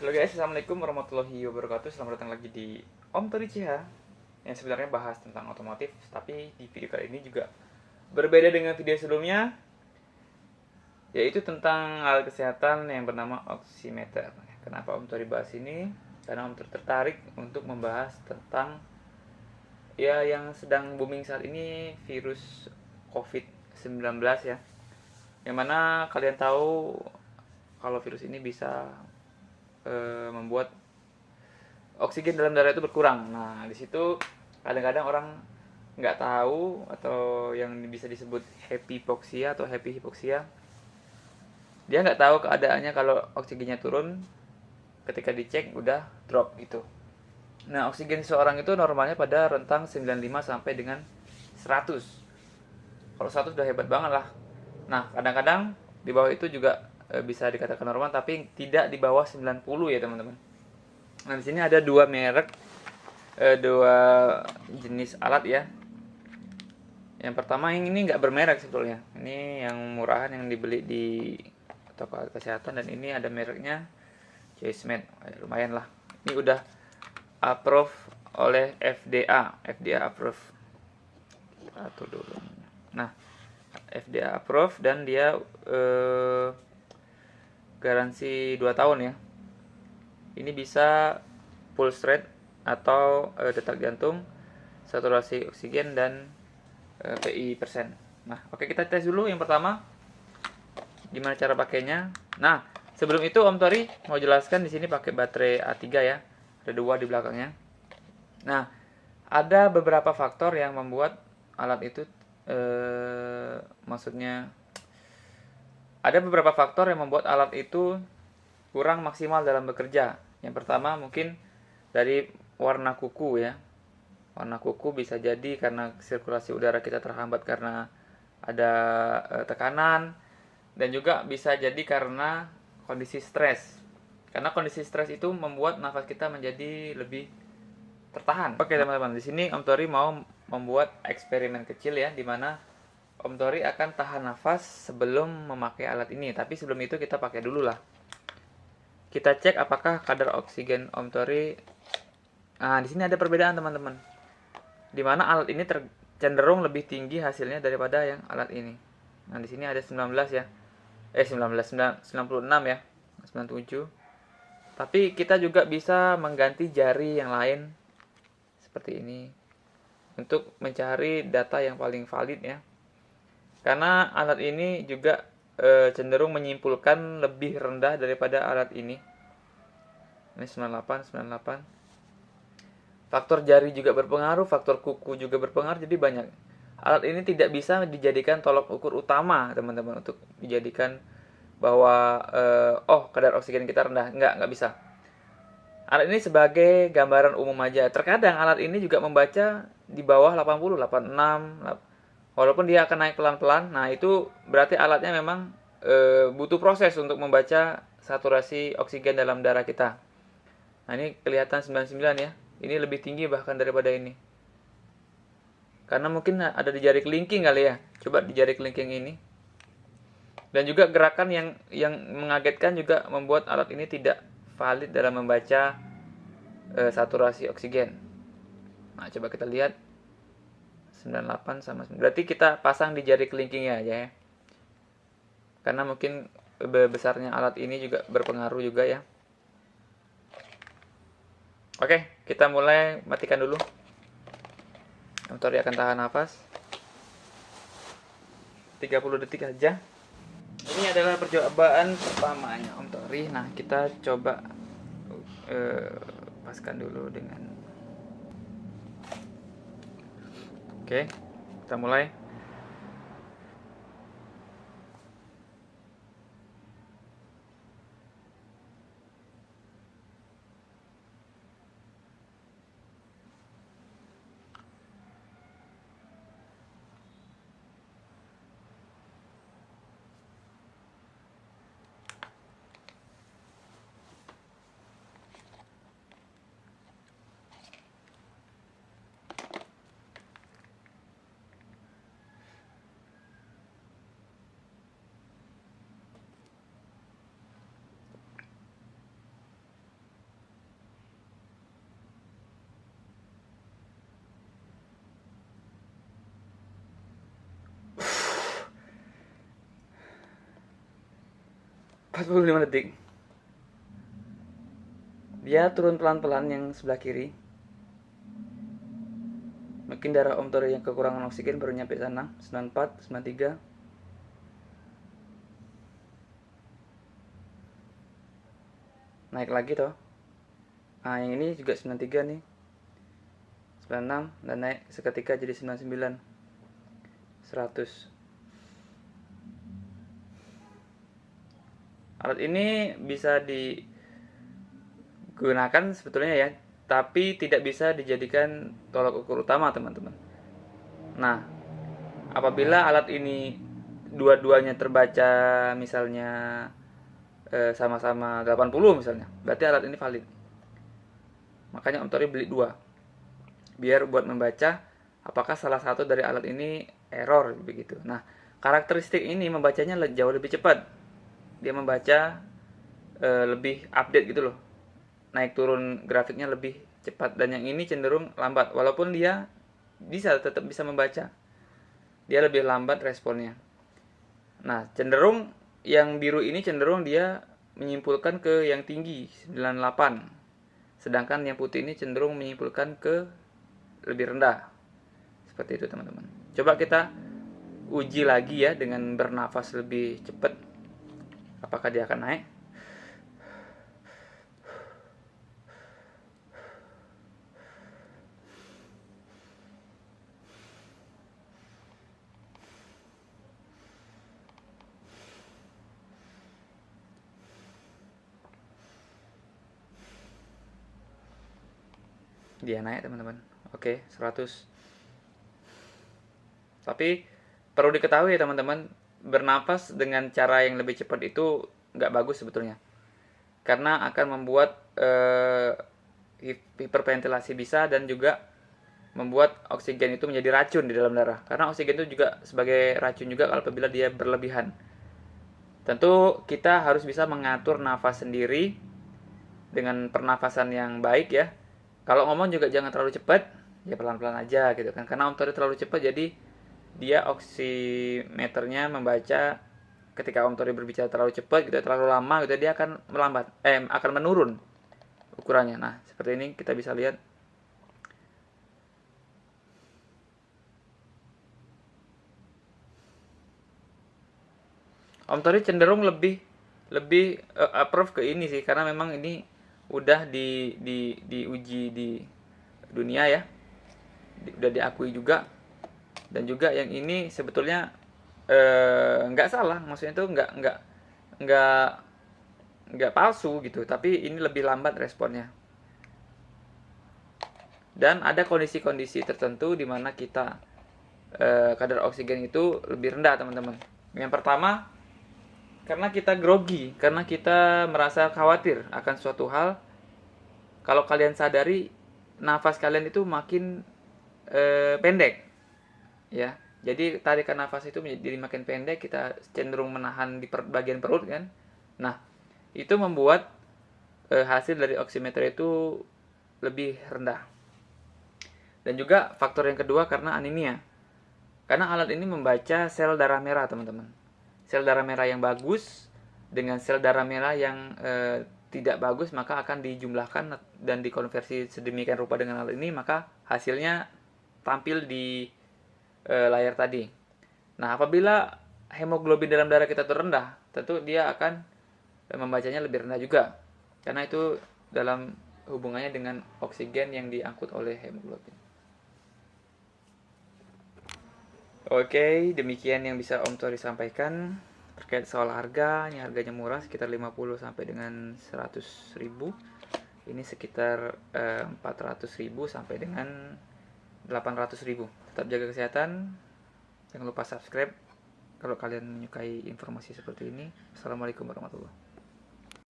Halo guys, assalamualaikum warahmatullahi wabarakatuh. Selamat datang lagi di Om Tori CH yang sebenarnya bahas tentang otomotif, tapi di video kali ini juga berbeda dengan video sebelumnya, yaitu tentang alat kesehatan yang bernama oximeter. Kenapa Om Tori bahas ini? Karena Om Tori tertarik untuk membahas tentang ya yang sedang booming saat ini, virus COVID-19 ya. Yang mana kalian tahu kalau virus ini bisa membuat oksigen dalam darah itu berkurang. Nah, di situ kadang-kadang orang nggak tahu atau yang bisa disebut happy hypoxia atau happy hypoxia. Dia nggak tahu keadaannya kalau oksigennya turun, ketika dicek udah drop gitu. Nah, oksigen seorang itu normalnya pada rentang 95 sampai dengan 100. Kalau 100 udah hebat banget lah. Nah, kadang-kadang di bawah itu juga bisa dikatakan normal, tapi tidak di bawah 90 ya teman-teman. Nah, di sini ada dua merek, dua jenis alat ya. Yang pertama yang ini nggak bermerek sebetulnya. Ini yang murahan yang dibeli di toko alat kesehatan, dan ini ada mereknya Choice-Med. Lumayan lah. Ini udah approve oleh FDA. FDA approve. Atur dulu. Nah, FDA approve dan dia garansi 2 tahun ya. Ini bisa full straight atau detak jantung, saturasi oksigen, dan PI persen. Nah, oke, kita tes dulu yang pertama gimana cara pakainya. Nah, sebelum itu Om Tori mau jelaskan di sini pakai baterai A3 ya. Ada dua di belakangnya. Nah, ada beberapa faktor yang membuat alat itu maksudnya ada beberapa faktor yang membuat alat itu kurang maksimal dalam bekerja. Yang pertama mungkin dari warna kuku ya. Warna kuku bisa jadi karena sirkulasi udara kita terhambat karena ada tekanan, dan juga bisa jadi karena kondisi stres. Karena kondisi stres itu membuat nafas kita menjadi lebih tertahan. Oke teman-teman, di sini Om Tori mau membuat eksperimen kecil ya, di mana Om Tori akan tahan nafas sebelum memakai alat ini. Tapi sebelum itu kita pakai dulu lah. Kita cek apakah kadar oksigen Om Tori. Nah, di sini ada perbedaan teman-teman. Di mana alat ini cenderung lebih tinggi hasilnya daripada yang alat ini. Nah, di sini ada 19 ya. 96 ya. 97. Tapi kita juga bisa mengganti jari yang lain seperti ini untuk mencari data yang paling valid ya. Karena alat ini juga cenderung menyimpulkan lebih rendah daripada alat ini. Ini 98, 98. Faktor jari juga berpengaruh, faktor kuku juga berpengaruh, jadi banyak. Alat ini tidak bisa dijadikan tolok ukur utama, teman-teman, untuk dijadikan bahwa kadar oksigen kita rendah. Nggak bisa. Alat ini sebagai gambaran umum aja. Terkadang alat ini juga membaca di bawah 80, 86, walaupun dia akan naik pelan-pelan. Nah, itu berarti alatnya memang butuh proses untuk membaca saturasi oksigen dalam darah kita. Nah, ini kelihatan 99 ya. Ini lebih tinggi bahkan daripada ini. Karena mungkin ada di jari kelingking kali ya. Coba di jari kelingking ini. Dan juga gerakan yang mengagetkan juga membuat alat ini tidak valid dalam membaca saturasi oksigen. Nah, coba kita lihat 98 sama 9. Berarti kita pasang di jari kelingkingnya aja ya. Karena mungkin besarnya alat ini juga berpengaruh juga ya. Oke, kita mulai, matikan dulu. Om Tori akan tahan nafas 30 detik aja. Ini adalah percobaan pertamanya Om Tori. Nah, kita coba paskan dulu dengan. Oke, kita mulai. 45 detik. Dia turun pelan-pelan yang sebelah kiri. Mungkin darah Om Tori yang kekurangan oksigen baru nyampe sana. 94, 93. Naik lagi toh. Nah, yang ini juga 93 nih. 96 dan naik seketika jadi 99. 100. Alat ini bisa digunakan sebetulnya ya, tapi tidak bisa dijadikan tolak ukur utama, teman-teman. Nah, apabila alat ini dua-duanya terbaca misalnya sama-sama 80 misalnya, berarti alat ini valid. Makanya Om Tori beli dua, biar buat membaca apakah salah satu dari alat ini error begitu. Nah, karakteristik ini membacanya jauh lebih cepat. Dia membaca lebih update gitu loh. Naik turun grafiknya lebih cepat, dan yang ini cenderung lambat walaupun dia tetap bisa membaca. Dia lebih lambat responnya. Nah, cenderung yang biru ini cenderung dia menyimpulkan ke yang tinggi 98. Sedangkan yang putih ini cenderung menyimpulkan ke lebih rendah. Seperti itu, teman-teman. Coba kita uji lagi ya dengan bernafas lebih cepat. Apakah dia akan naik? Dia naik, teman-teman. Oke, 100. Tapi perlu diketahui ya teman-teman, bernafas dengan cara yang lebih cepat itu nggak bagus sebetulnya, karena akan membuat hiperventilasi bisa, dan juga membuat oksigen itu menjadi racun di dalam darah, karena oksigen itu juga sebagai racun juga apabila dia berlebihan. Tentu kita harus bisa mengatur nafas sendiri dengan pernafasan yang baik ya. Kalau ngomong juga jangan terlalu cepat, ya pelan-pelan aja gitu kan, karena Om Tori terlalu cepat jadi dia oximeternya membaca ketika Om Tori berbicara terlalu cepat gitu, terlalu lama gitu, dia akan melambat, akan menurun ukurannya. Nah, seperti ini kita bisa lihat. Om Tori cenderung lebih approve ke ini sih, karena memang ini udah diuji di dunia ya, udah diakui juga. Dan juga yang ini sebetulnya nggak salah, maksudnya itu nggak palsu gitu, tapi ini lebih lambat responnya. Dan ada kondisi-kondisi tertentu di mana kita kadar oksigen itu lebih rendah, teman-teman. Yang pertama, karena kita grogi, karena kita merasa khawatir akan suatu hal. Kalau kalian sadari, nafas kalian itu makin pendek ya. Jadi tarikan nafas itu menjadi makin pendek, kita cenderung menahan di bagian perut kan. Nah, itu membuat hasil dari oximeter itu lebih rendah. Dan juga faktor yang kedua karena anemia. Karena alat ini membaca sel darah merah, teman-teman. Sel darah merah yang bagus dengan sel darah merah yang tidak bagus, maka akan dijumlahkan dan dikonversi sedemikian rupa dengan alat ini, maka hasilnya tampil di layar tadi. Nah, apabila hemoglobin dalam darah kita terendah, tentu dia akan membacanya lebih rendah juga, karena itu dalam hubungannya dengan oksigen yang diangkut oleh hemoglobin. Oke, demikian yang bisa Om Tori sampaikan terkait soal harga. Ini harganya murah, sekitar 50 sampai dengan 100 ribu. Ini sekitar 400 ribu sampai dengan 800 ribu. Tetap jaga kesehatan, jangan lupa subscribe kalau kalian menyukai informasi seperti ini. Assalamualaikum warahmatullahi wabarakatuh.